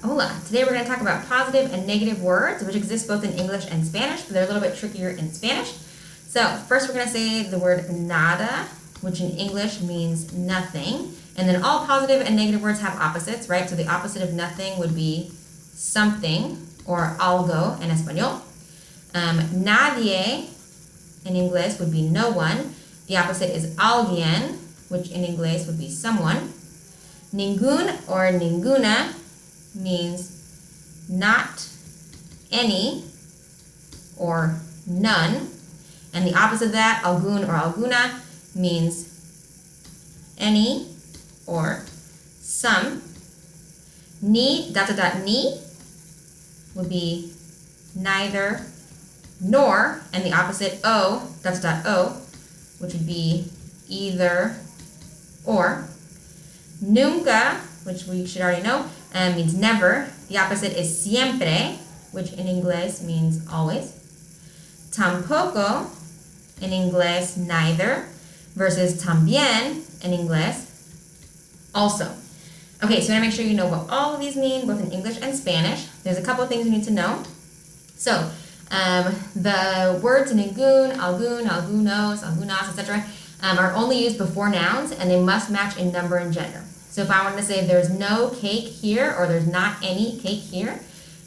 Hola. Today we're going to talk about positive and negative words, which exist both in English and Spanish, but they're a little bit trickier in Spanish. So first we're going to say the word nada, which in English means nothing. And then all positive and negative words have opposites, right? So the opposite of nothing would be something, or algo in Espanol. Nadie in English would be no one. The opposite is alguien, which in English would be someone. Ningún or ninguna means not any or none. And the opposite of that, algún or alguna, means any or some. Ni, ni, would be neither nor, and the opposite, o, o, which would be either or. Nunca, which we should already know, means never. The opposite is siempre, which in English means always. Tampoco, in English, neither, versus también, in English, also. Okay, so I'm going to make sure you know what all of these mean, both in English and Spanish. There's a couple of things you need to know. So, the words ningún, algún, algunos, algunas, etc. Are only used before nouns, and they must match in number and gender. So if I wanted to say there's no cake here, or there's not any cake here,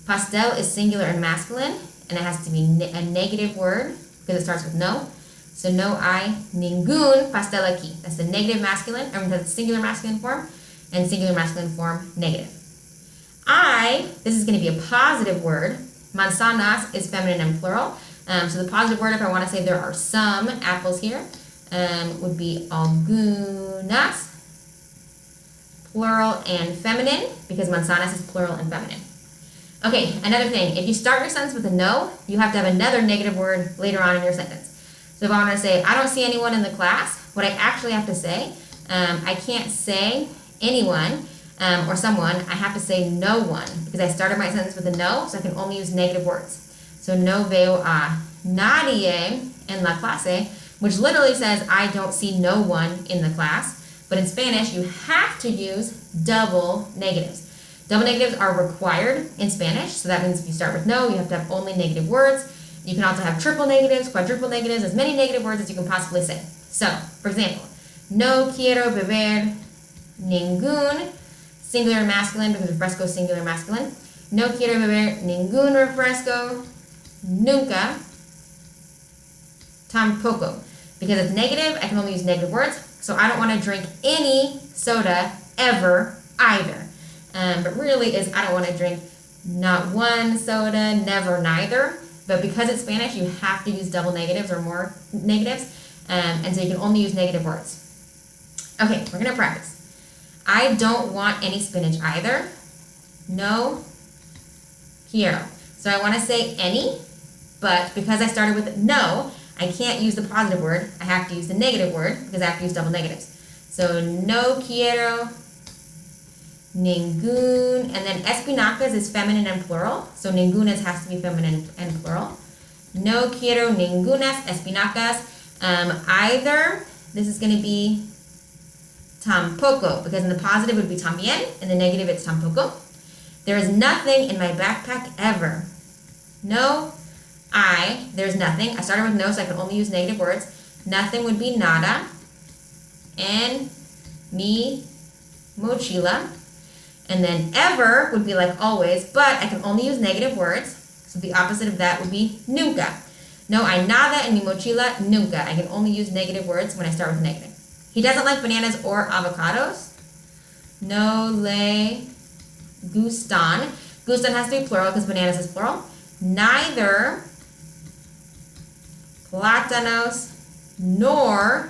pastel is singular and masculine, and it has to be a negative word because it starts with no. So no hay ningún pastel aquí. That's the negative masculine, or the singular masculine form, and singular masculine form negative. This is going to be a positive word. Manzanas is feminine and plural. So the positive word, if I want to say there are some apples here, would be algunas, plural and feminine, because manzanas is plural and feminine. Okay, another thing, if you start your sentence with a no, you have to have another negative word later on in your sentence. So if I want to say, I don't see anyone in the class, what I actually have to say, I can't say anyone or someone, I have to say no one, because I started my sentence with a no, so I can only use negative words. So no veo a nadie en la clase, which literally says I don't see no one in the class. But in Spanish, you have to use double negatives. Double negatives are required in Spanish, so that means if you start with no, you have to have only negative words. You can also have triple negatives, quadruple negatives, as many negative words as you can possibly say. So, for example, no quiero beber ningún, singular masculine, because refresco is singular masculine. No quiero beber ningún refresco, nunca, tampoco. Because it's negative, I can only use negative words. So I don't want to drink any soda ever either. But really is I don't want to drink not one soda, never neither. But because it's Spanish, you have to use double negatives or more negatives. And so you can only use negative words. Okay, we're going to practice. I don't want any spinach either. No quiero. So I want to say any, but because I started with no, I can't use the positive word. I have to use the negative word because I have to use double negatives. So no quiero ningún, and then espinacas is feminine and plural. So ningunas has to be feminine and plural. No quiero ningunas espinacas. Either, this is going to be tampoco, because in the positive it would be también, in the negative it's tampoco. There is nothing in my backpack ever. No, there's nothing. I started with no, so I can only use negative words. Nothing would be nada. En mi mochila. And then ever would be like always, but I can only use negative words. So the opposite of that would be nunca. No hay nada en mi mochila, nunca. I can only use negative words when I start with negative. He doesn't like bananas or avocados. No le gustan. Gustan has to be plural because bananas is plural. Neither plátanos nor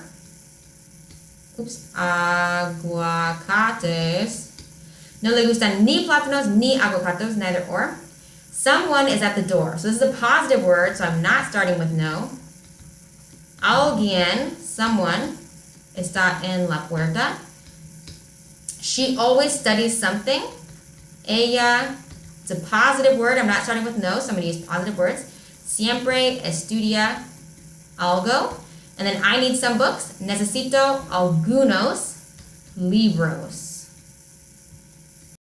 aguacates. No le gustan ni plátanos ni aguacates, neither or. Someone is at the door. So this is a positive word, so I'm not starting with no. Alguien, someone, está en la puerta. She always studies something. Ella, it's a positive word. I'm not starting with no, so I'm going to use positive words. Siempre estudia algo. And then I need some books. Necesito algunos libros.